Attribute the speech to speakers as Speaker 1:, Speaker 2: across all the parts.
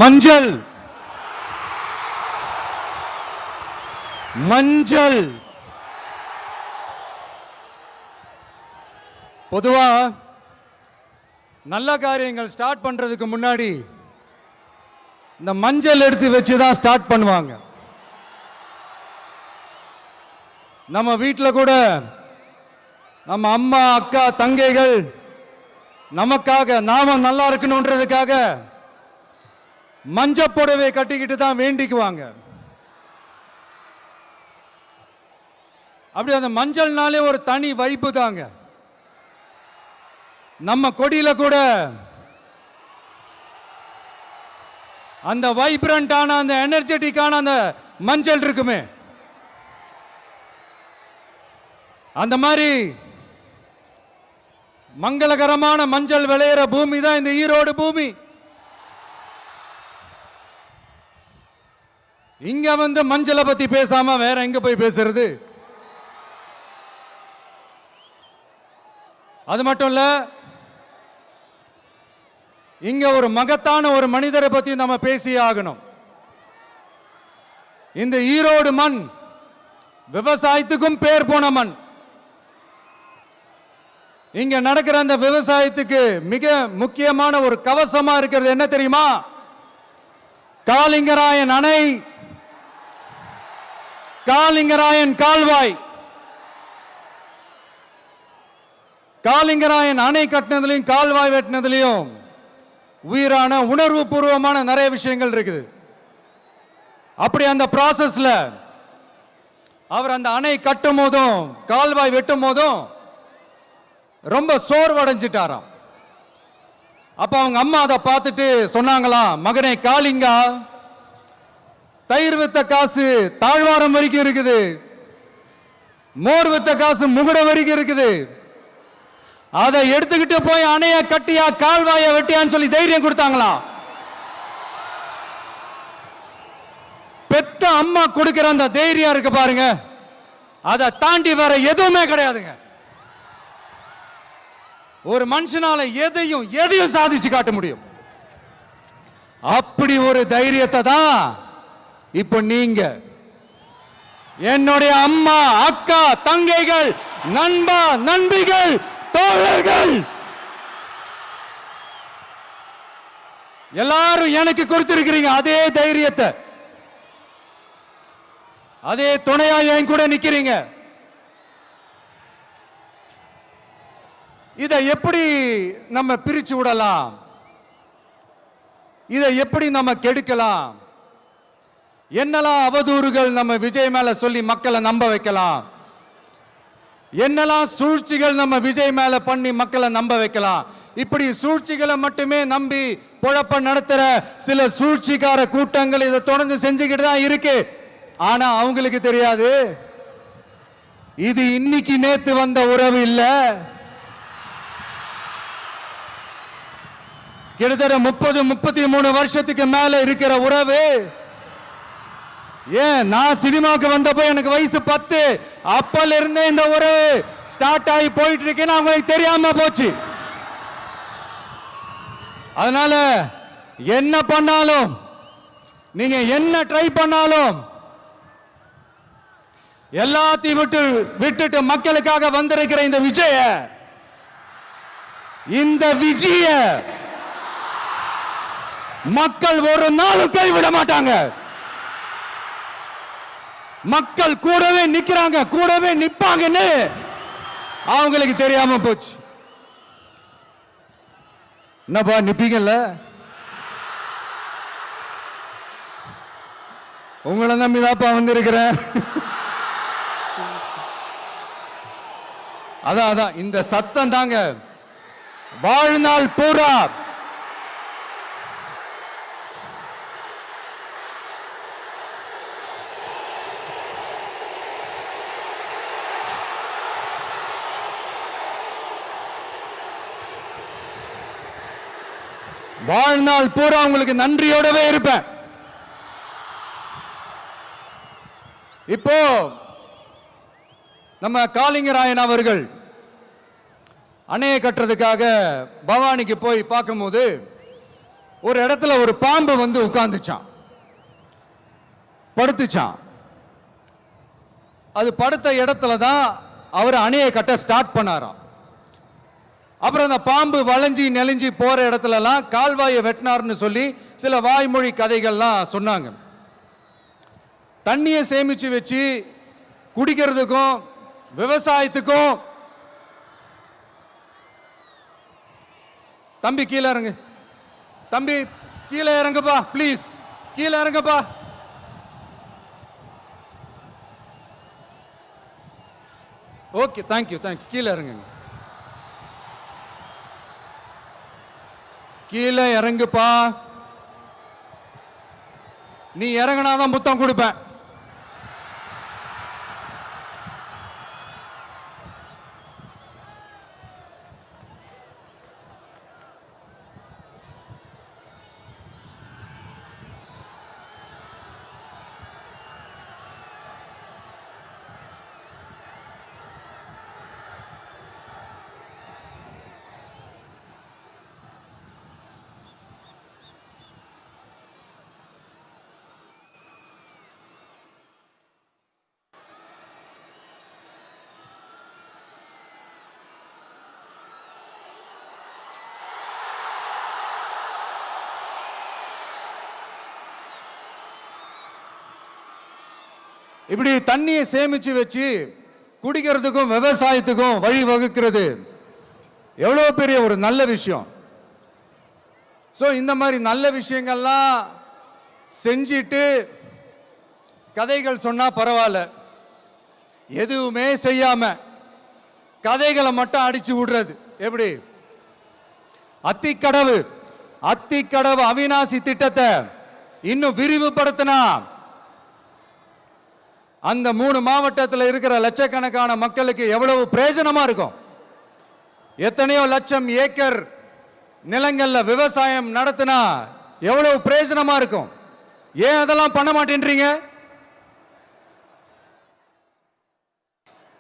Speaker 1: மஞ்சள் மஞ்சள் பொதுவா நல்ல காரியங்கள் ஸ்டார்ட் பண்றதுக்கு முன்னாடி இந்த மஞ்சள் எடுத்து வச்சு தான் ஸ்டார்ட் பண்ணுவாங்க. நம்ம வீட்டில் கூட நம்ம அம்மா அக்கா தங்கைகள் நமக்காக நாம நல்லா இருக்கணும்ன்றதுக்காக மஞ்சள் புடவை கட்டிக்கிட்டு தான் வேண்டிக்குவாங்க. அப்படி அந்த மஞ்சள்னாலே ஒரு தனி வைப்பு தாங்க. நம்ம கொடியில கூட அந்த வைப்ரண்டான அந்த எனர்ஜெட்டிக்கான அந்த மஞ்சள் இருக்குமே, அந்த மாதிரி மங்களகரமான மஞ்சள் விளையிற பூமி தான் இந்த ஈரோடு பூமி. இங்க வந்து மஞ்சளை பத்தி பேசாம வேற எங்க போய் பேசுறது? அது மட்டும் இல்ல, இங்க ஒரு மகத்தான ஒரு மனிதரை பத்தி நம்ம பேசியே ஆகணும். இந்த ஈரோடு மண் விவசாயத்துக்கும் பேர் போன மண். இங்க நடக்கிற அந்த விவசாயத்துக்கு மிக முக்கியமான ஒரு கவசமா இருக்கிறது என்ன தெரியுமா? காலிங்கராயன் அணை, காலிங்கராயன் கால்வாய். காலிங்கராயன் அணை கட்டினதுலையும் கால்வாய் வெட்டினதுலையும் உயிரான உணர்வு பூர்வமான நிறைய விஷயங்கள் இருக்குது. அப்படி அந்த ப்ராசஸ்ல அவர் அந்த அணை கட்டும் போதும் கால்வாய் வெட்டும் போதும் ரொம்ப சோர்வடைஞ்சிட்டாராம். அப்ப அவங்க அம்மா அதை பார்த்துட்டு சொன்னாங்களாம், மகனே காளிங்கா, தயிர் வித்த காசு தாழ்வாரம் வரைக்கும் இருக்குது, மோர் வித்த காசு முகுட வரைக்கும் இருக்குது, அதை எடுத்துக்கிட்டு போய் அணைய கட்டியா கால்வாய வெட்டியான்னு சொல்லி தைரியம் கொடுத்தாங்களாம். பெத்த அம்மா கொடுக்கிற அந்த தைரியம் இருக்கு பாருங்க, அதை தாண்டி வேற எதுவுமே கிடையாதுங்க. ஒரு மனுஷனால எதையும் சாதிச்சு காட்ட முடியும். அப்படி ஒரு தைரியத்தை தான் இப்ப நீங்க என்னுடைய அம்மா அக்கா தங்கைகள் நண்பா நண்பிகள் தோழர்கள் எல்லாரும் எனக்கு கொடுத்திருக்கிறீங்க. அதே தைரியத்தை, அதே துணையா என் கூட நிக்கிறீங்க. இதை எப்படி நம்ம பிரிச்சு விடலாம்? இதை எப்படி நம்ம கெடுக்கலாம்? என்னெல்லாம் அவதூறுகள் நம்ம விஜய் மேல சொல்லி மக்களை நம்ப வைக்கலாம்? என்னெல்லாம் சூழ்ச்சிகள் நம்ம விஜய் மேல பண்ணி மக்களை நம்ப வைக்கலாம்? இப்படி சூழ்ச்சிகளை மட்டுமே நம்பி பொழப்ப நடத்துற சில சூழ்ச்சிக்கார கூட்டங்கள் இதை தொடர்ந்து செஞ்சுக்கிட்டு தான் இருக்கு. ஆனா அவங்களுக்கு தெரியாது, இது இன்னைக்கு நேத்து வந்த உறவு இல்ல. கிட்டத்தட்ட 30-33 வருஷத்துக்கு மேல இருக்கிற உறவு. ஏன் நான் சினிமாவுக்கு வந்தப்போ எனக்கு வயசு 10, அப்பல இருந்தே இந்த உறவு ஸ்டார்ட் ஆகி போயிட்டு இருக்குன்னு அவங்களுக்கு தெரியாம போச்சு. அதனால என்ன பண்ணாலும், நீங்க என்ன ட்ரை பண்ணாலும், எல்லாத்தையும் விட்டுட்டு மக்களுக்காக வந்திருக்கிற இந்த விஜய மக்கள் ஒரு நாளும் கைவிட மாட்டாங்க. மக்கள் கூடவே நிக்கிறாங்க, கூடவே நிப்பாங்கன்னு அவங்களுக்கு தெரியாம போச்சு. என்னப்பா நிப்பீங்கல்ல? உங்களை நம்பிதாப்பா வந்திருக்கிறேன். அதான் இந்த சத்தம் தாங்க வாழ்நாள் பூரா உங்களுக்கு நன்றியோடவே இருப்பேன். இப்போ நம்ம காளிங்கராயன் அவர்கள் அணையை கட்டுறதுக்காக பவானிக்கு போய் பார்க்கும்போது ஒரு இடத்துல ஒரு பாம்பு வந்து உட்கார்ந்துச்சான், படுத்துச்சான். அது படுத்த இடத்துல தான் அவர் அணையை கட்ட ஸ்டார்ட் பண்ணாராம். அப்புறம் அந்த பாம்பு வளைஞ்சி நெளிஞ்சி போற இடத்துலலாம் கால்வாயை வெட்டினார்னு சொல்லி சில வாய்மொழி கதைகள்லாம் சொன்னாங்க. தண்ணியை சேமிச்சு வச்சு குடிக்கிறதுக்கும் விவசாயத்துக்கும். தம்பி கீழே இறங்கு, தம்பி கீழே இறங்குப்பா, ப்ளீஸ் கீழே இறங்குப்பா. Okay, thank you thank you. கீழே இறங்குங்க, கீழே இறங்குப்பா. நீ இறங்கினாதான் புத்தம் கொடுப்பேன். இப்படி தண்ணியை சேமிச்சு வச்சு குடிக்கிறதுக்கும் விவசாயத்துக்கும் வழி வகுக்கிறது எவ்வளவு பெரிய ஒரு நல்ல விஷயம். ஸோ இந்த மாதிரி நல்ல விஷயங்கள்லாம் செஞ்சிட்டு கதைகள் சொன்னா பரவாயில்ல, எதுவுமே செய்யாம கதைகளை மட்டும் அடிச்சு விடுறது எப்படி? அத்திக்கடவு அவிநாசி திட்டத்தை இன்னும் விரிவுபடுத்தினா அந்த 3 மாவட்டத்தில் இருக்கிற லட்சக்கணக்கான மக்களுக்கு எவ்வளவு பிரயோஜனமா இருக்கும். எத்தனையோ லட்சம் ஏக்கர் நிலங்கள்ல விவசாயம் நடத்தினா எவ்வளவு பிரயோஜனமா இருக்கும். ஏன் அதெல்லாம் பண்ண மாட்டேன்றீங்க?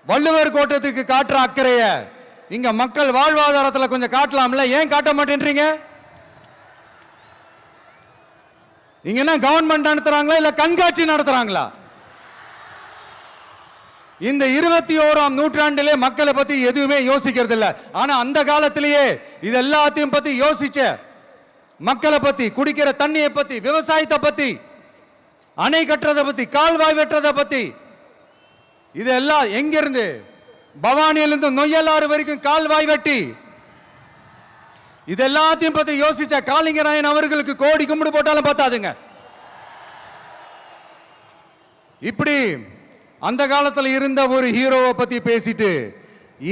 Speaker 1: வள்ளுவர் கோட்டத்துக்கு காட்டுற அக்கறைய இங்க மக்கள் வாழ்வாதாரத்தில் கொஞ்சம் காட்டலாம்ல, ஏன் காட்ட மாட்டேன்றீங்க? இங்க என்ன கவர்மெண்ட் நடத்துறாங்களா இல்ல கண்காட்சி நடத்துறாங்களா? இந்த 21ஆம் நூற்றாண்டிலே மக்களை பத்தி எதுவுமே யோசிக்கிறது இல்ல. ஆனா அந்த காலத்திலேயே இது எல்லாத்தையும் பத்தி யோசிச்ச மக்களை பத்தி, குடிக்கிற தண்ணியை பத்தி, விவசாயத்தை பத்தி, அணை கட்டுறதை பத்தி, கால்வாய் வெட்டுறதை பத்தி, இதெல்லாம் எங்கிருந்து? பவானியிலிருந்து நொய்யலாறு வரைக்கும் கால்வாய் வெட்டி இது எல்லாத்தையும் பத்தி யோசிச்ச காளிங்கராயன் அவர்களுக்கு கோடி கும்பிடு போட்டாலும் பார்த்தாதுங்க. இப்படி அந்த காலத்துல இருந்த ஒரு ஹீரோவை பத்தி பேசிட்டு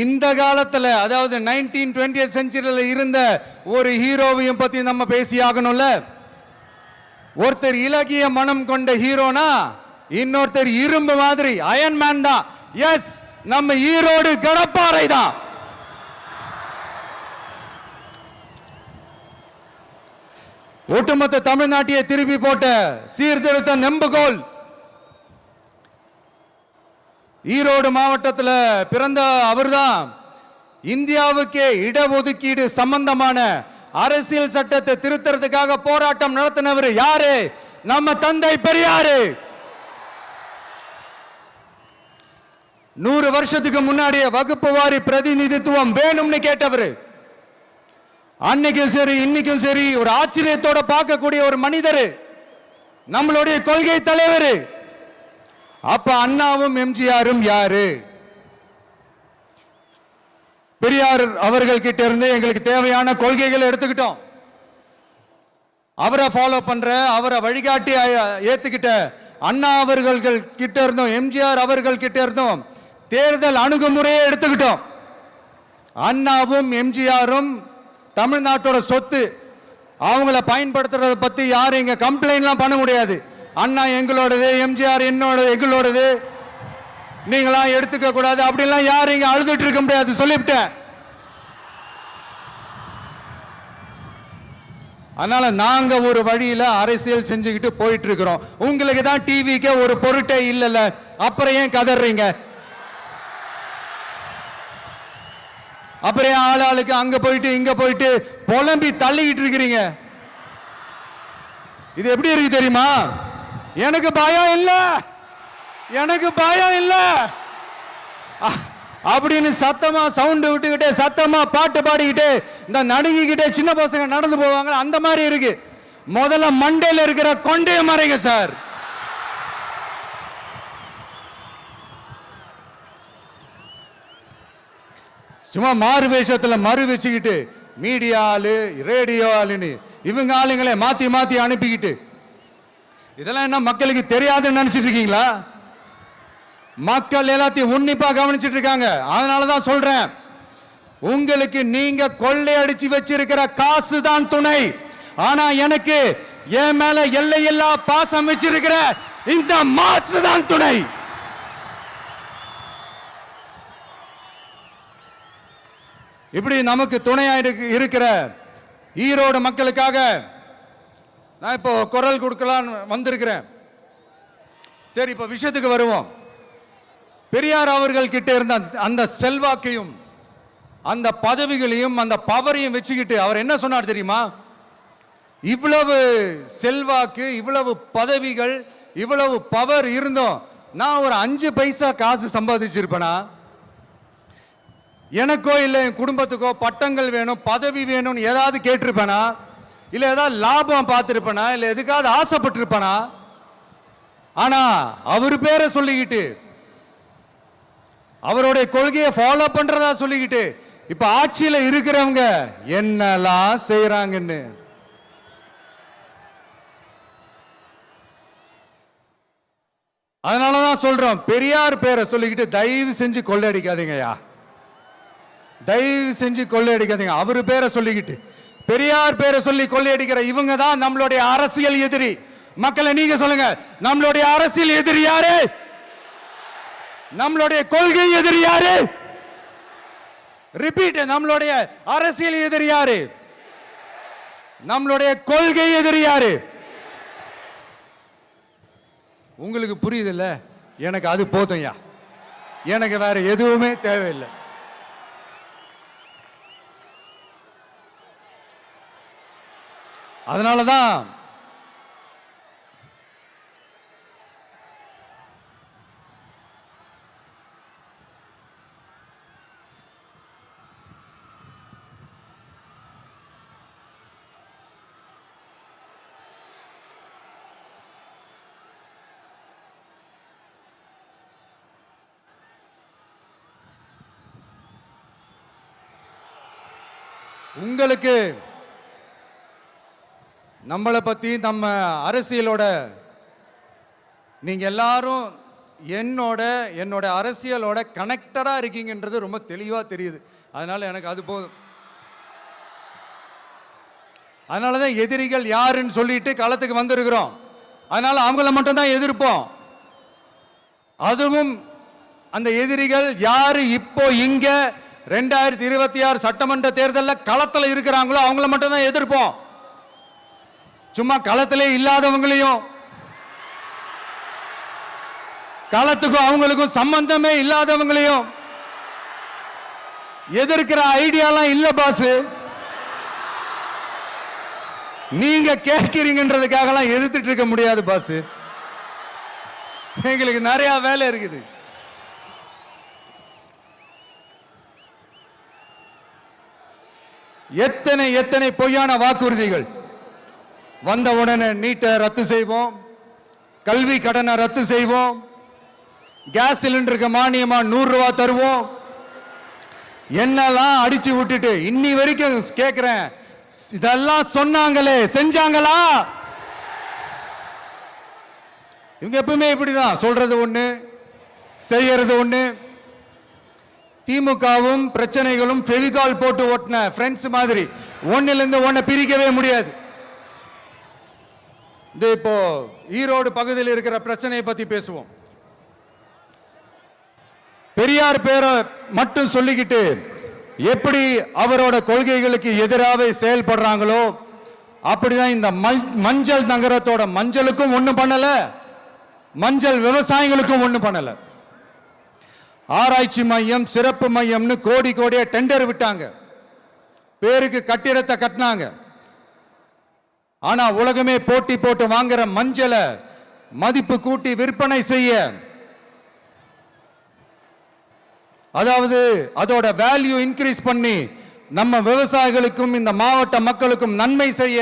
Speaker 1: இந்த காலத்துல, அதாவது 1920th செஞ்சுரியில இருந்த ஒரு ஹீரோவையும் பத்தி நம்ம பேசி ஆகணும்ல. ஒருத்தர் இலகிய மனம் கொண்ட ஹீரோனா இன்னொருத்தர் இரும்பு மாதிரி அயன் மேன் தான். எஸ், நம்ம ஈரோடு கடப்பாறை தான். ஒட்டுமொத்த தமிழ்நாட்டையே திருப்பி போட்ட சீர்திருத்த நெம்புகோல். ஈரோடு மாவட்டத்தில் பிறந்த அவர்தான் இந்தியாவுக்கே இடஒதுக்கீடு சம்பந்தமான அரசியல் சட்டத்தை திருத்தறதுக்காக போராட்டம் நடத்தினவர் யாரு? நம்ம தந்தை பெரியாரு. 100 வருஷத்துக்கு முன்னாடியே வகுப்பு வாரி பிரதிநிதித்துவம் வேணும்னு கேட்டவர். அன்னைக்கும் சரி இன்னைக்கும் சரி ஒரு ஆச்சரியத்தோட பார்க்கக்கூடிய ஒரு மனிதர், நம்மளுடைய கொள்கை தலைவர். அப்ப அண்ணாவும் எம்ஜிஆரும் யாரு? பெரியார் அவர்கள் கிட்ட இருந்து எங்களுக்கு தேவையான கொள்கைகளை எடுத்துக்கிட்டோம். அவரை ஃபாலோ பண்ற, அவரை வழிகாட்டி ஏத்துக்கிட்ட அண்ணா அவர்கள் கிட்ட இருந்தோம், எம்ஜிஆர் அவர்கள் கிட்ட இருந்தோம் தேர்தல் அணுகுமுறையை எடுத்துக்கிட்டோம். அண்ணாவும் எம்ஜிஆரும் தமிழ்நாட்டோட சொத்து. அவங்கள பயன்படுத்துறத பத்தி யாரும் இங்க கம்ப்ளைண்ட்லாம் பண்ண முடியாது. அண்ணா எங்களோடது, எம்ஜிஆர் என்னோடது, எங்களோடது, நீங்களா எடுத்துக்க கூடாது அப்படிலாம் யாரும் இங்க அழுதுட்டு இருக்க முடியாது, சொல்லிவிட்டேன். அதனால நாங்க ஒரு வழியில அரசியல் செஞ்சுக்கிட்டு போயிட்டு இருக்கிறோம். உங்களுக்கு தான் டிவிக்கு ஒரு பொருட்டே இல்லைல்ல, அப்புறம் ஏன் கதறீங்க? அப்புறம் ஆளாளுக்கு அங்க போயிட்டு இங்க போயிட்டு புலம்பி தள்ளிக்கிட்டு இருக்கிறீங்க. இது எப்படி இருக்கு தெரியுமா? எனக்கு பயம் இல்ல, எனக்கு பயம் இல்ல அப்படின்னு சத்தமா சவுண்ட் விட்டுக்கிட்டே சத்தமா பாட்டு பாடிக்கிட்டே இந்த நடுங்கிக்கிட்டே சின்ன பசங்க நடந்து போவாங்க. அந்த மாதிரி இருக்கு. முதல்ல மண்டையில இருக்கிற கொண்டைய மறைங்க சார். சும்மா மாறு வேஷத்துல மறு வச்சுக்கிட்டு மீடியா ஆளு ரேடியோ ஆளுன்னு இவங்க ஆளுங்களே மாத்தி மாத்தி அனுப்பிக்கிட்டு இதெல்லாம் என்ன மக்களுக்கு தெரியாதுன்னு நினைச்சிட்டு இருக்கீங்களா? மக்கள் எல்லாத்தையும் உன்னிப்பா கவனிச்சிட்டு இருக்காங்க. அதனாலதான் சொல்றேன், உங்களுக்கு நீங்க கொள்ளையடிச்சு வச்சிருக்கிற காசு தான் துணை. ஆனா எனக்கு என் மேல எல்லையில்லா பாசம் வச்சிருக்கிற இந்த மாசு தான் துணை. இப்படி நமக்கு துணையா இருக்கிற ஈரோடு மக்களுக்காக நான் இப்போ குரல் கொடுக்கலான்னு வந்திருக்கிறேன். சரி, இப்போ விஷயத்துக்கு வருவோம். பெரியார் அவர்கள் கிட்ட இருந்த அந்த செல்வாக்கையும் அந்த பதவிகளையும் அந்த பவரையும் வச்சுக்கிட்டு அவர் என்ன சொன்னார் தெரியுமா? இவ்வளவு செல்வாக்கு, இவ்வளவு பதவிகள், இவ்வளவு பவர் இருந்தோம் நான் ஒரு 5 பைசா காசு சம்பாதிச்சிருப்பேனா? எனக்கோ இல்லை என் குடும்பத்துக்கோ பட்டங்கள் வேணும், பதவி வேணும்னு ஏதாவது கேட்டிருப்பேனா? இல்லை ஏதாவது லாபம் பார்த்துருப்பேனா? இல்லை எதுக்காவது ஆசைப்பட்டிருப்பேனா? ஆனா அவர் பேரை சொல்லிக்கிட்டு அவருடைய கொள்கையை ஃபாலோ பண்றதா சொல்லிக்கிட்டு இப்ப ஆட்சியில இருக்கிறவங்க என்னெல்லாம் செய்யறாங்கன்னு அதனாலதான் சொல்றோம், பெரியார் பேரை சொல்லிக்கிட்டு தயவு செஞ்சு கொள்ளையடிக்காதீங்கயா, தயவு செஞ்சு கொள்ளையடிக்காதீங்க. அவரு பேரை சொல்லிக்கிட்டு பெரியார் பேரை சொல்லி கொள்ளையடிக்கிற இவங்க தான் நம்மளுடைய அரசியல் எதிரி. மக்களை நீங்க சொல்லுங்க, நம்மளுடைய அரசியல் எதிரி யாரு? நம்மளுடைய கொள்கை எதிரி யாரு? ரிப்பீட், நம்மளுடைய அரசியல் எதிரி யாரு? நம்மளுடைய கொள்கை எதிரி யாரு? உங்களுக்கு புரியுது இல்ல? எனக்கு அது போதும்யா, எனக்கு வேற எதுவுமே தேவையில்லை. அதனாலதான் உங்களுக்கு நம்மளை பத்தி நம்ம அரசியலோட நீங்க எல்லாரும் என்னோட அரசியலோட கனெக்டடா இருக்கீங்கன்றது ரொம்ப தெளிவா தெரியுது. அதனால எனக்கு அது போதும். அதனாலதான் எதிரிகள் யாருன்னு சொல்லிட்டு களத்துக்கு வந்திருக்கிறோம். அதனால அவங்கள மட்டும் தான் எதிர்ப்போம். அதுவும் அந்த எதிரிகள் யாரு இப்போ இங்க 2026 சட்டமன்ற தேர்தலில் களத்துல இருக்கிறாங்களோ அவங்கள மட்டும் தான் எதிர்ப்போம். சும்மா களத்திலே இல்லாதவங்களையும், களத்துக்கும் அவங்களுக்கும் சம்பந்தமே இல்லாதவங்களையும் எதிர்க்கிற ஐடியாலாம் இல்ல பாஸ். நீங்க கேட்கிறீங்கன்றதுக்காகலாம் எதிர்த்துட்டு இருக்க முடியாது பாஸ். எங்களுக்கு நிறைய வேலை இருக்குது. எத்தனை எத்தனை பொய்யான வாக்குறுதிகள். வந்த உடனே நீட்டை ரத்து செய்வோம், கல்வி கடனை ரத்து செய்வோம், கேஸ் சிலிண்டருக்கு மானியமா 100 ரூபாய் தருவோம், என்னெல்லாம் அடிச்சு விட்டுட்டு இன்னி வரைக்கும் கேட்கிறேன், இதெல்லாம் சொன்னாங்களே செஞ்சாங்களா? இவங்க எப்பவுமே இப்படிதான், சொல்றது ஒண்ணு செய்யறது ஒண்ணு. திமுகவும் பிரச்சனைகளும் ஃபெவிகால் போட்டு ஓட்டின ஃப்ரெண்ட்ஸ் மாதிரி ஒன்னிலிருந்து ஒன்னை பிரிக்கவே முடியாது. இப்போ ஈரோடு பகுதியில் இருக்கிற பிரச்சனையை பத்தி பேசுவோம். பெரியார் பேரை மட்டும் சொல்லிக்கிட்டு எப்படி அவரோட கொள்கைகளுக்கு எதிராக செயல்படுறாங்களோ அப்படிதான் இந்த மஞ்சள் நகரத்தோட மஞ்சளுக்கும் ஒண்ணும் பண்ணல, மஞ்சள் விவசாயிகளுக்கும் ஒண்ணும் பண்ணல. ஆராய்ச்சி மையம், சிறப்பு மையம்னு கோடி கோடியா டெண்டர் விட்டாங்க, பேருக்கு கட்டிடத்தை கட்டினாங்க. ஆனா உலகமே போட்டி போட்டு வாங்குற மஞ்சளை மதிப்பு கூட்டி விற்பனை செய்ய, அதாவது அதோட வேல்யூ இன்க்ரீஸ் பண்ணி நம்ம விவசாயிகளுக்கும் இந்த மாவட்ட மக்களுக்கும் நன்மை செய்ய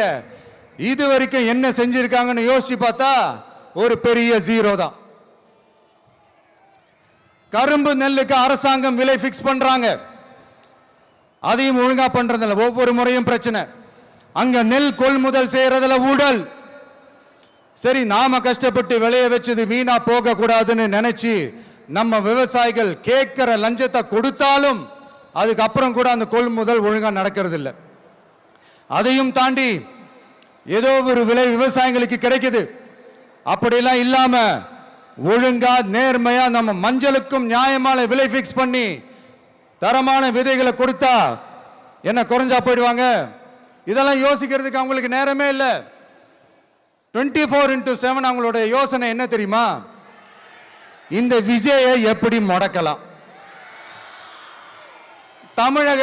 Speaker 1: இதுவரைக்கும் என்ன செஞ்சிருக்காங்கன்னு யோசிச்சு பார்த்தா ஒரு பெரிய ஜீரோ தான். கரும்பு நெல்லுக்கு அரசாங்கம் விலை பிக்ஸ் பண்றாங்க, அதையும் ஒழுங்கா பண்றதில்ல. ஒவ்வொரு முறையும் பிரச்சனை. அங்க நெல் கொள்முதல் செய்யறதுல ஊழல். சரி, நாம கஷ்டப்பட்டு விளைய வச்சது வீணா போக கூடாதுன்னு நினைச்சு நம்ம விவசாயிகள் கேட்கிற லஞ்சத்தை கொடுத்தாலும் அதுக்கப்புறம் கூட அந்த கொள்முதல் ஒழுங்கா நடக்கிறது இல்லை. அதையும் தாண்டி ஏதோ ஒரு விலை விவசாயிகளுக்கு கிடைக்குது. அப்படிலாம் இல்லாம ஒழுங்கா நேர்மையா நம்ம மஞ்சளுக்கும் நியாயமான விலை பிக்ஸ் பண்ணி தரமான விதைகளை கொடுத்தா என்ன குறைஞ்சா போயிடுவாங்க? இதெல்லாம் யோசிக்கிறதுக்கு அவங்களுக்கு நேரமே இல்லை. 24/7 அவங்களுடைய யோசனை என்ன தெரியுமா? இந்த விஜயை எப்படி முடக்கலாம், தமிழக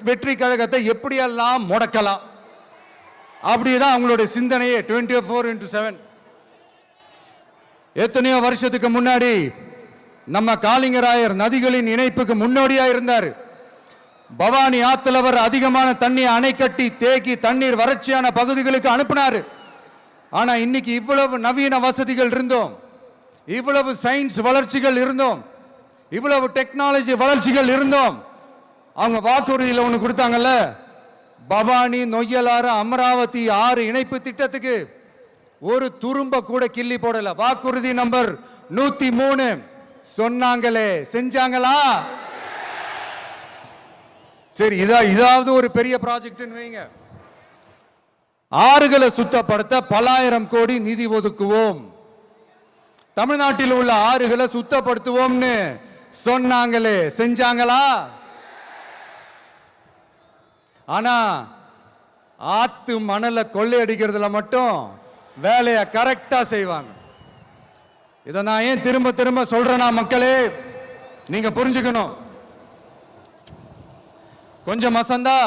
Speaker 1: வெற்றி கழகத்தை எப்படியெல்லாம் முடக்கலாம், அப்படிதான் அவங்களுடைய சிந்தனையே 24/7. எத்தனையோ வருஷத்துக்கு முன்னாடி நம்ம காளிங்கராயர் நதிகளின் இணைப்புக்கு முன்னோடியா இருந்தார். பவானி ஆத்துல வர அதிகமான தண்ணீர் அணை கட்டி தேக்கி தண்ணீர் வறட்சியான பகுதிகளுக்கு அனுப்பினாரு. ஆனா இன்னைக்கு இவ்வளவு நவீன வசதிகள் இருந்தோம், இவ்வளவு சயின்ஸ் வளர்ச்சிகள் இருந்தோம், இவ்வளவு டெக்னாலஜி வளர்ச்சிகள் இருந்தோம், அவங்க வாக்குறுதியில் ஒன்று கொடுத்தாங்கல்ல, பவானி நொய்யலாறு அமராவதி 6 இணைப்பு திட்டத்துக்கு ஒரு துரும்ப கூட கிள்ளி போடல. வாக்குறுதி நம்பர் 103 சொன்னாங்களே, செஞ்சாங்களா? சரி, இதாவது ஒரு பெரிய ப்ராஜெக்ட் வைங்க. ஆறுகளை சுத்தப்படுத்த பல்லாயிரம் கோடி நிதி ஒதுக்குவோம், தமிழ்நாட்டில் உள்ள ஆறுகளை சுத்தப்படுத்துவோம்னு சொன்னாங்களே, செஞ்சாங்களா? ஆனா ஆத்து மணலை கொள்ளையடிக்கிறதுல மட்டும் வேலையை கரெக்டா செய்வாங்க. இதை நான் ஏன் திரும்ப திரும்ப சொல்றேன்னா, மக்களே நீங்க புரிஞ்சுக்கணும். கொஞ்சம் மசந்தா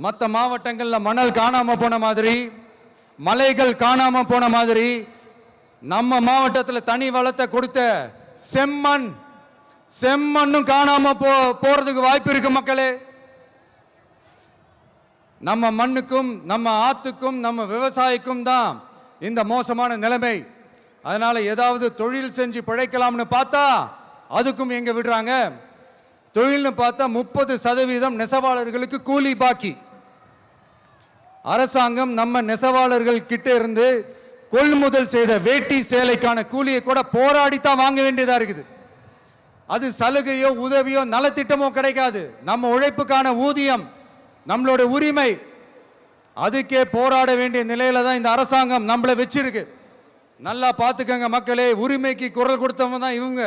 Speaker 1: மற்ற மாவட்டங்கள்ல மணல் காணாம போன மாதிரி, மலைகள் காணாம போன மாதிரி, நம்ம மாவட்டத்தில் தனி வளத்தை கொடுத்த செம்மண்ணும் காணாம போறதுக்கு வாய்ப்பு இருக்கு மக்களே. நம்ம மண்ணுக்கும் நம்ம ஆத்துக்கும் நம்ம விவசாயிக்கும் தான் இந்த மோசமான நிலைமை. அதனால ஏதாவது தொழில் செஞ்சு பிழைக்கலாம்னு பார்த்தா அதுக்கும் எங்க விடுறாங்க? தொழில்னு பார்த்தா 30% நெசவாளர்களுக்கு கூலி பாக்கி. அரசாங்கம் நம்ம நெசவாளர்கள் கிட்ட இருந்து கொள்முதல் செய்த வேட்டி சேலைக்கான கூலியை கூட போராடித்தான் வாங்க வேண்டியதா இருக்குது. அது சலுகையோ உதவியோ நலத்திட்டமோ கிடைக்காது. நம்ம உழைப்புக்கான ஊதியம், நம்மளோட உரிமை, அதுக்கே போராட வேண்டிய நிலையில தான் இந்த அரசாங்கம் நம்மளை வச்சிருக்கு. நல்லா பார்த்துக்கங்க மக்களே, உரிமைக்கு குரல் கொடுத்தவங்க தான் இவங்க.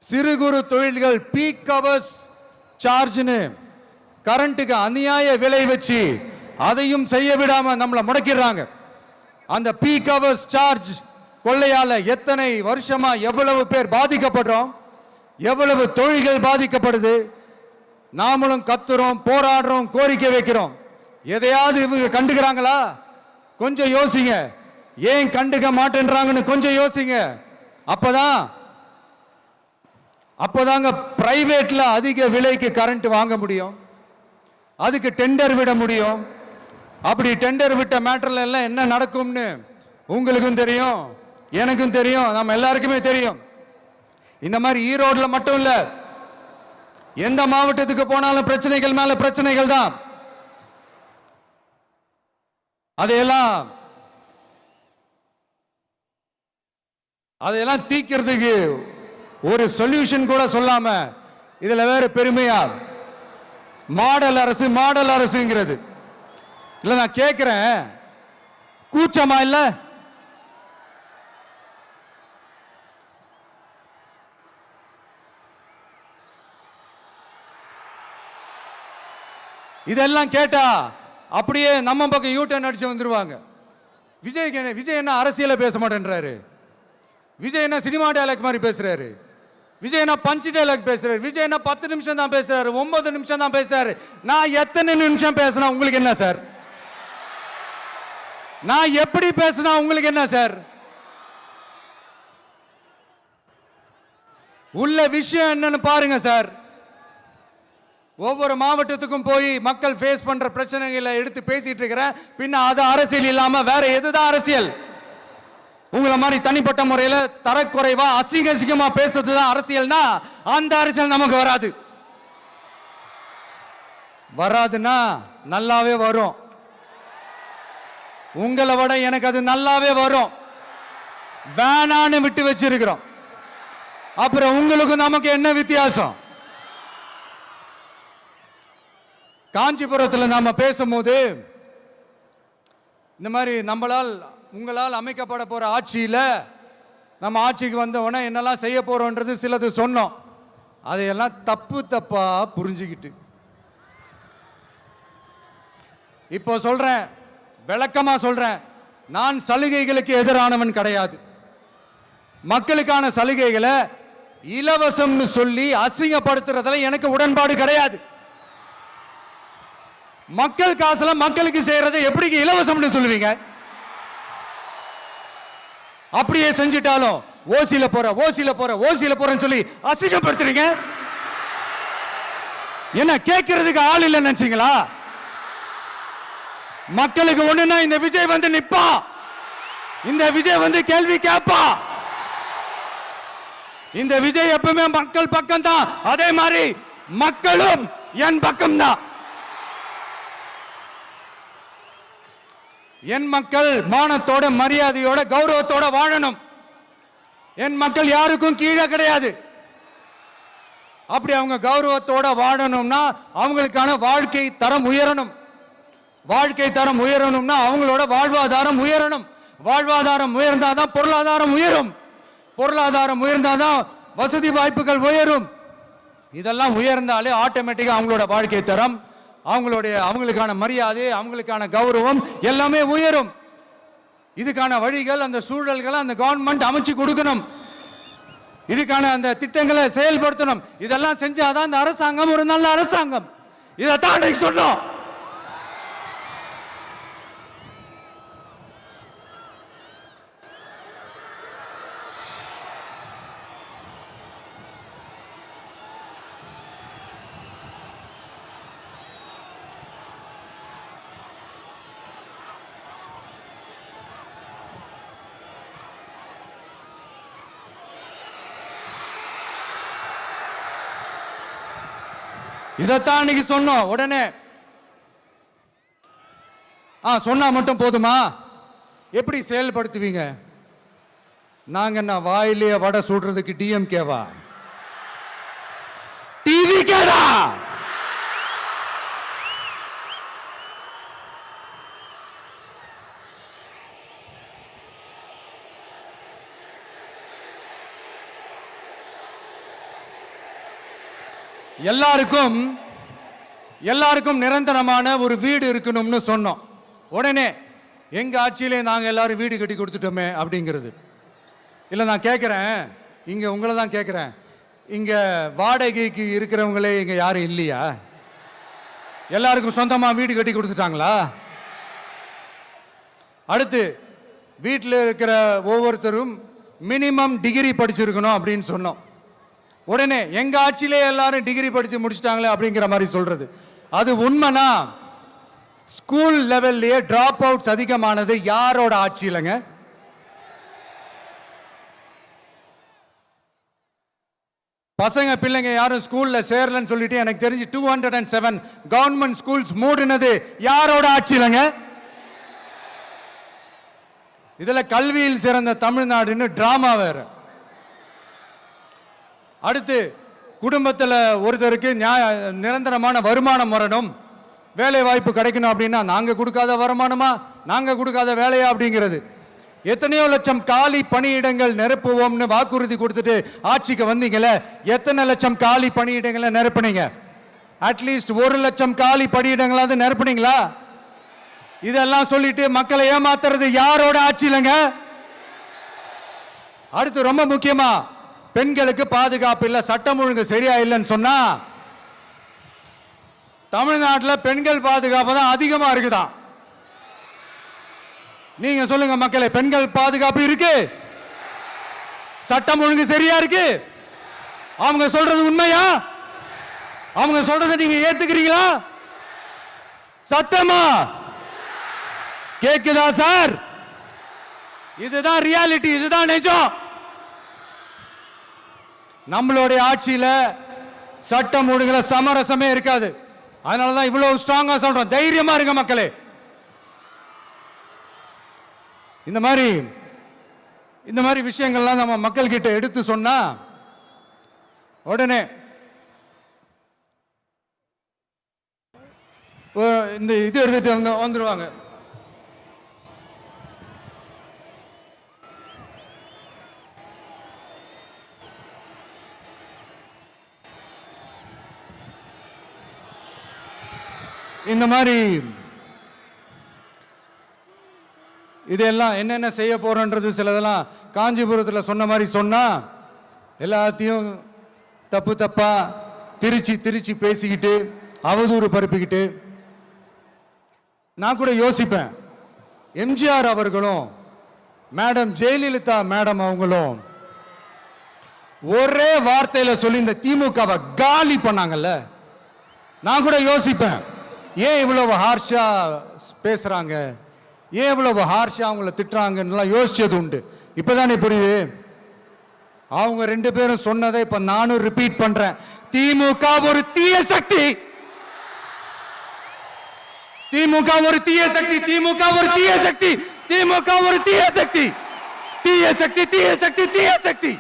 Speaker 1: சிறு குறு தொழில்கள் பீக் ஹவர்ஸ் சார்ஜ்னு கரண்ட்டுக்கு அநியாய விலை வச்சு அதையும் செய்ய விடாம நம்மளை முடக்கிடுறாங்க. அந்த பீக் ஹவர்ஸ் சார்ஜ் கொள்ளையால எத்தனை வருஷமா எவ்வளவு பேர் பாதிக்கப்படுறோம், எவ்வளவு தொழில்கள் பாதிக்கப்படுது. நாமளும் கத்துறோம், போராடுறோம், கோரிக்கை வைக்கிறோம். எதையாவது இவங்க கண்டுக்கிறாங்களா? கொஞ்சம் யோசிங்க. ஏன் கண்டுக்க மாட்டேன்றாங்கன்னு கொஞ்சம் யோசிங்க. அப்போதாங்க பிரைவேட்ல அதிக விலைக்கு கரண்ட் வாங்க முடியும், அதுக்கு டெண்டர் விட முடியும். அப்படி டெண்டர் விட்ட மேட்டர்ல எல்லாம் என்ன நடக்கும்னு உங்களுக்கும் தெரியும், எனக்கும் தெரியும், நம்ம எல்லாருக்குமே தெரியும். இந்த மாதிரி ஈரோடுல மட்டும் இல்ல, எந்த மாவட்டத்துக்கு போனாலும் பிரச்சனைகள் மேல பிரச்சனைகள் தான். அதையெல்லாம் தீக்கிறதுக்கு ஒரு சொல்யூஷன் கூட சொல்லாம இதுல வேற பெருமையா மாடல் அரசுங்கிறது இல்ல. நான் கேட்கிறேன், கூச்சமா இல்ல? இதெல்லாம் கேட்டா அப்படியே நம்ம பக்கம் யூட்டர்ன் அடிச்சு வந்துருவாங்க. விஜய் என்ன அரசியல பேச மாட்டேன்றாரு, விஜய் என்ன சினிமா டயலாக் மாதிரி பேசுறாரு. விஜய்னா பஞ்சு டைலாக் பேசுறாரு, விஜய்னா 10 நிமிஷம் தான் பேசுறாரு, 9 நிமிஷம் தான் பேசுறாரு. நான் எத்தனை நிமிஷம் பேசினா உங்களுக்கு என்ன சார்? நான் எப்படி பேசினா உங்களுக்கு என்ன சார்? உள்ள விஷயம் என்னன்னு பாருங்க சார். ஒவ்வொரு மாவட்டத்துக்கும் போய் மக்கள் ஃபேஸ் பண்ற பிரச்சனைகளை எடுத்து பேசிட்டு இருக்கிறேன். பின்ன அது அரசியல் இல்லாம வேற எதுதான் அரசியல்? உங்களை மாதிரி தனிப்பட்ட முறையில் தரக்குறைவா அசிங்கமா பேசுறதுதான் அரசியல்னா அந்த அரசியல் நமக்கு வராது. வராதுன்னா நல்லாவே வரும். உங்களை விட எனக்கு அது நல்லாவே வரும். வேணான்னு விட்டு வச்சிருக்கிறோம். அப்புறம் உங்களுக்கு நமக்கு என்ன வித்தியாசம்? காஞ்சிபுரத்தில் நாம பேசும்போது இந்த மாதிரி உங்களால் அமைக்கப்பட போற ஆட்சியில நம்ம ஆட்சிக்கு வந்த உடனே என்னெல்லாம் செய்ய போறோம்ன்றது சிலது சொன்னோம். அதையெல்லாம் தப்பா புரிஞ்சுக்கிட்டு இப்போ சொல்றேன், விளக்கமா சொல்றேன். நான் சலுகைகளுக்கு எதிரானவன் கிடையாது. மக்களுக்கான சலுகைகளை இலவசம்னு சொல்லி அசிங்கப்படுத்துறதுல எனக்கு உடன்பாடு கிடையாது. மக்கள் காசுல மக்களுக்கு செய்யறதை எப்படி இலவசம்னு சொல்லுவீங்க? அப்படியே செஞ்சிட்டாலும் ஓசில போறேன்னு சொல்லி அசிங்கப்படுத்துறீங்க. என்ன கேட்கறதுக்கு ஆள் இல்லைன்னு நினைச்சீங்களா? மக்களுக்கு ஒண்ணுன்னா இந்த விஜய் வந்து நிப்பா, இந்த விஜய் வந்து கேள்வி கேட்பா. இந்த விஜய் எப்பவுமே மக்கள் பக்கம் தான், அதே மாதிரி மக்களும் என் பக்கம் தான். என் மக்கள் மானத்தோட மரியாதையோட கௌரவத்தோட வாழணும். என் மக்கள் யாருக்கும் கீழே கிடையாது. அப்படி அவங்க கௌரவத்தோட வாழணும்னா அவங்களுக்கான வாழ்க்கை தரம் உயரணும். வாழ்க்கை தரம் உயரணும்னா அவங்களோட வாழ்வாதாரம் உயரணும். வாழ்வாதாரம் உயர்ந்தாதான் பொருளாதாரம் உயரும். பொருளாதாரம் உயர்ந்தாதான் வசதி வாய்ப்புகள் உயரும். இதெல்லாம் உயர்ந்தாலே ஆட்டோமேட்டிக்கா அவங்களோட வாழ்க்கை தரம், அவங்களுக்கான மரியாதை, அவங்களுக்கான கௌரவம் எல்லாமே உயரும். இதுக்கான வழிகள், அந்த சூழல்களை அந்த கவர்மெண்ட் அமைச்சு கொடுக்கணும். இதுக்கான அந்த திட்டங்களை செயல்படுத்தணும். இதெல்லாம் செஞ்சாதான் அந்த அரசாங்கம் ஒரு நல்ல அரசாங்கம். இதைத்தான் சொன்னோம். இதைத்தான் இன்னைக்கு சொன்னோம். உடனே சொன்னா மட்டும் போதுமா? எப்படி செயல்படுத்துவீங்க? நாங்க என்ன வாயிலே வடை சுடுறதுக்கு டிஎம்கேவா? டிவிகேடா? எல்லாருக்கும் நிரந்தரமான ஒரு வீடு இருக்கணும்னு சொன்னோம். உடனே எங்க ஆட்சியிலே நாங்க எல்லாரும் வீடு கட்டி கொடுத்துட்டோமே அப்படிங்கிறது இல்ல. நான் கேட்கிறேன், இங்க உங்களை தான் கேட்கிறேன், இங்க வாடகைக்கு இருக்கிறவங்களே இங்க யாரும் இல்லையா? எல்லாருக்கும் சொந்தமா வீடு கட்டி கொடுத்துட்டாங்களா? அடுத்து வீட்டில் இருக்கிற ஒவ்வொருத்தரும் மினிமம் டிகிரி படிச்சிருக்கணும் அப்படின்னு சொன்னோம். உடனே எங்க ஆட்சியிலே எல்லாரும் டிகிரி படிச்சு முடிச்சிட்டாங்களே அப்படிங்கிற மாதிரி சொல்றது அது உண்மைனா? ஸ்கூல் லெவல்லையே டிராப் அவுட்ஸ் அதிகமானது யாரோட ஆட்சியிலங்க? பசங்க பிள்ளைங்க யாரும் ஸ்கூல்ல சேரலன்னு சொல்லிட்டு எனக்கு தெரிஞ்சு 207 கவர்மெண்ட் ஸ்கூல்ஸ் மூடினது யாரோட ஆட்சியிலங்க? இதுல கல்வியில் சிறந்த தமிழ்நாடுன்னு டிராமா வேற. அடுத்து குடும்பத்தில் ஒருத்தருக்கு நிரந்தரமான வருமானம் வரணும், வேலை வாய்ப்பு கிடைக்கணும் அப்படின்னா நாங்க கொடுக்காத வருமானமா, நாங்க கொடுக்காத வேலையா அப்படிங்கிறது. எத்தனையோ லட்சம் காலி பணியிடங்கள் நிரப்புவோம்னு வாக்குறுதி கொடுத்துட்டு ஆட்சிக்கு வந்தீங்களே, எத்தனை லட்சம் காலி பணியிடங்களை நிரப்புனீங்க? அட்லீஸ்ட் 1 லட்சம் காலி பணியிடங்களாவது நிரப்புனீங்களா? இதெல்லாம் சொல்லிட்டு மக்களை ஏமாத்துறது யாரோட ஆட்சியிலங்க? அடுத்து ரொம்ப முக்கியமா பெண்களுக்கு பாதுகாப்பு இல்லை, சட்டம் ஒழுங்கு சரியா இல்லைன்னு சொன்னா தமிழ்நாட்டில் பெண்கள் பாதுகாப்பு தான் அதிகமா இருக்குதான். நீங்க சொல்லுங்க மக்களே, பெண்கள் பாதுகாப்பு இருக்கு, சட்டம் ஒழுங்கு சரியா இருக்கு? அவங்க சொல்றது உண்மையா? அவங்க சொல்றதை நீங்க ஏத்துக்கிறீங்களா? சத்தமா கேக்குதா சார்? இதுதான் ரியாலிட்டி, இதுதான் நிஜம். நம்மளுடைய ஆட்சியில சட்டம் ஒழுங்குல சமரசமே இருக்காது. அதனாலதான் இவ்வளவு ஸ்ட்ராங்கா சொல்றோம், தைரியமா இருங்க மக்களே. இந்த மாதிரி விஷயங்கள்லாம் நம்ம மக்கள் கிட்ட எடுத்து சொன்னா உடனே இந்த இது எடுத்துட்டு வந்துருவாங்க. இந்த மாதிரி இதெல்லாம் என்னென்ன செய்ய போறோன்றது சிலதெல்லாம் காஞ்சிபுரத்தில் சொன்ன மாதிரி சொன்னா எல்லாத்தையும் தப்பு தப்பா திருச்சி பேசிக்கிட்டு அவதூறு பரப்பிக்கிட்டு. நான் கூட யோசிப்பேன், எம்ஜிஆர் அவர்களும் மேடம் ஜெயலலிதா மேடம் அவங்களும் ஒரே வார்த்தையில சொல்லி இந்த திமுகவை காலி பண்ணாங்கல்ல. நான் கூட யோசிப்பேன், ஏன் இவ்வளவு ஹார்ஷா பேசுறாங்க, ஏன் இவ்வளவு ஹார்ஷா அவங்கள திட்டுறாங்கன்னு யோசிச்சது உண்டு. இப்பதானே புரியுது. அவங்க ரெண்டு பேரும் சொன்னதை இப்ப நானும் ரிப்பீட் பண்றேன். திமுக ஒரு தீய சக்தி, திமுக ஒரு தீய சக்தி, திமுக ஒரு தீய சக்தி, திமுக ஒரு தீய சக்தி, தீய சக்தி, தீய சக்தி, தீய சக்தி.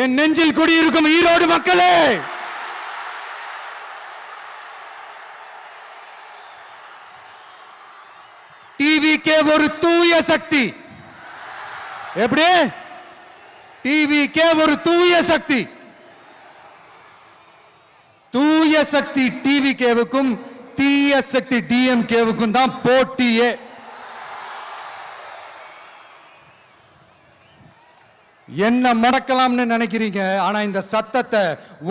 Speaker 1: என் நெஞ்சில் குடியிருக்கும் ஈரோடு மக்களே, டிவிகே ஒரு தூய சக்தி. எப்படி? டிவிகே ஒரு தூய சக்தி. தூய சக்தி டிவிகேவுக்கும் தீய சக்தி டிஎம்கேவுக்கும் தான் போட்டியே. என்ன முடக்கலாம்னு நினைக்கிறீங்க, ஆனா இந்த சத்தத்தை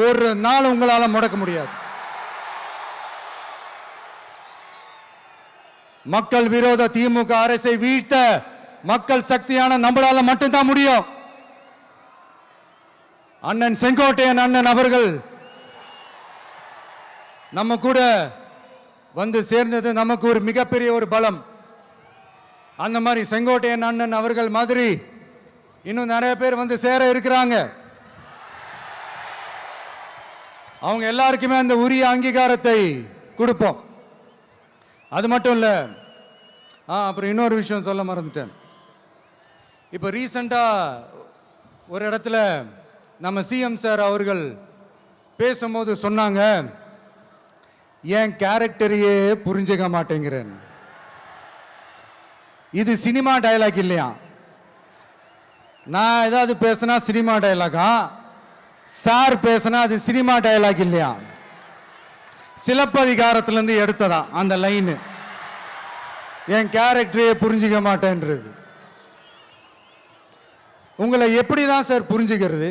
Speaker 1: ஒரு நாள் உங்களால முடக்க முடியாது. மக்கள் விரோத திமுக அரசை வீழ்த்த மக்கள் சக்தியான நம்மளால மட்டும்தான் முடியும். அண்ணன் செங்கோட்டையன் அண்ணன் அவர்கள் நம்ம கூட வந்து சேர்ந்தது நமக்கு ஒரு மிகப்பெரிய ஒரு பலம். அந்த மாதிரி செங்கோட்டையன் அண்ணன் அவர்கள் மாதிரி இன்னும் நிறைய பேர் வந்து சேர இருக்கிறாங்க. அவங்க எல்லாருக்குமே அந்த உரிய அங்கீகாரத்தை கொடுப்போம். அது மட்டும் இல்ல, அப்புறம் இன்னொரு விஷயம் சொல்ல மறந்துட்டேன். இப்போ ரீசண்டா ஒரு இடத்துல நம்ம சிஎம் சார் அவர்கள் பேசும்போது சொன்னாங்க, என் கேரக்டரையே புரிஞ்சுக்க மாட்டேங்கிறேன். இது சினிமா டயலாக் இல்லையா? நான் ஏதாவது பேசினா சினிமா டயலாகா? சார் பேசினா அது சினிமா டயலாக் இல்லையா? சிலப்பதிகாரத்திலிருந்து எடுத்ததா அந்த லைன், என் கேரக்டரையே புரிஞ்சிக்க மாட்டேன்றது. உங்களை எப்படி தான் சார் புரிஞ்சுக்கிறது?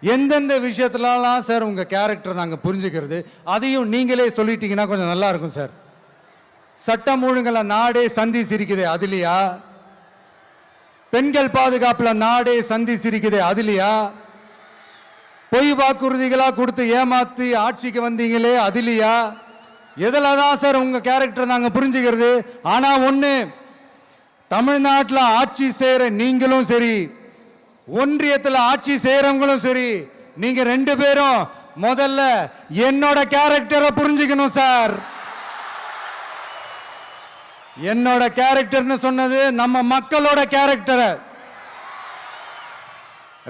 Speaker 1: எந்தெந்த விஷயத்துலலாம் சார் உங்க கேரக்டர் நாங்கள் புரிஞ்சுக்கிறது? அதையும் நீங்களே சொல்லிட்டீங்கன்னா கொஞ்சம் நல்லா இருக்கும் சார். சட்டம் ஒழுங்குல நாடே சந்தி சிரிக்குது, அதுலையா? பெண்கள் பாதுகாப்புல நாடே சந்தி சிரிக்குது, அதுலையா? பொய் வாக்குறுதிகளா கொடுத்து ஏமாத்தி ஆட்சிக்கு வந்தீங்களே, அதுலையா? எதில் தான் சார் உங்க கேரக்டர் நாங்க புரிஞ்சுக்கிறது? ஆனா ஒண்ணு, தமிழ்நாட்டில் ஆட்சி செய்யற நீங்களும் சரி, ஒன்றியத்தில் ஆட்சி செய்யறவங்களும் சரி, நீங்க ரெண்டு பேரும் முதல்ல என்னோட கேரக்டரை புரிஞ்சுக்கணும் சார். என்னோட கேரக்டர்னு சொன்னது நம்ம மக்களோட கேரக்டரை.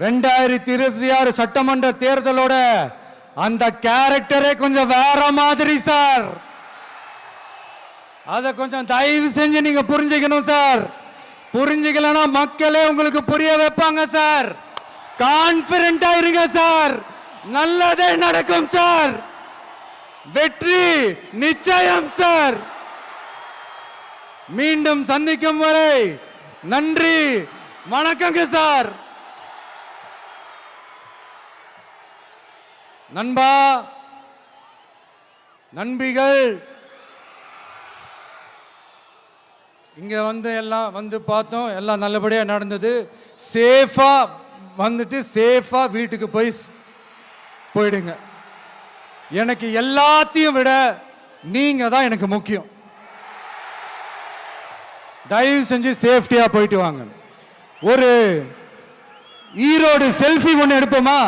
Speaker 1: 2026 சட்டமன்ற தேர்தலோட அந்த கேரக்டரே கொஞ்சம் வேற மாதிரி சார். அதை கொஞ்சம் தயவு செஞ்சு நீங்க புரிஞ்சுக்கணும் சார். புரிஞ்சுக்கலன்னா மக்களே உங்களுக்கு புரிய வைப்பாங்க சார். கான்பிடென்டா இருங்க சார், நல்லதே நடக்கும் சார், வெற்றி நிச்சயம் சார். மீண்டும் சந்திக்கும் வரை நன்றி, வணக்கங்க சார். நண்பா, நண்பிகள், இங்க வந்து எல்லாம் வந்து பார்த்தோம், எல்லாம் நல்லபடியா நடந்தது. சேஃபா வந்துட்டு சேஃபா வீட்டுக்கு போயிடுங்க. எனக்கு எல்லாத்தையும் விட நீங்க தான் எனக்கு முக்கியம். தயவு செஞ்சு சேஃப்டியா போயிட்டு வாங்க. ஒரு ஈரோடு செல்ஃபி ஒன்று எடுப்போமா?